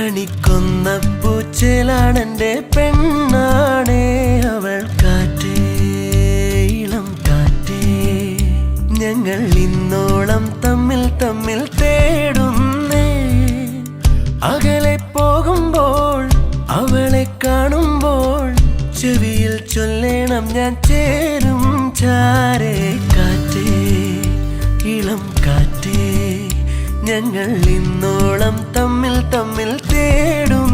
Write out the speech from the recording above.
കണിക്കൊന്ന പൂച്ചേലാണെന്റെ പെണ്ണാണേ അവൾ. കാറ്റേ ഇളം കാറ്റേ, ഞങ്ങൾ ഇന്നോളം തമ്മിൽ തമ്മിൽ തേടുന്നേ. അകലെ പോകുമ്പോൾ അവളെ കാണുമ്പോൾ ചെവിയിൽ ചൊല്ലേണം ഞാൻ ചേരും ചാരേ. കാറ്റേ ഇളം കാറ്റേ, ഞങ്ങൾ ഇന്നോളം തമ്മിൽ തമ്മിൽ തേടും.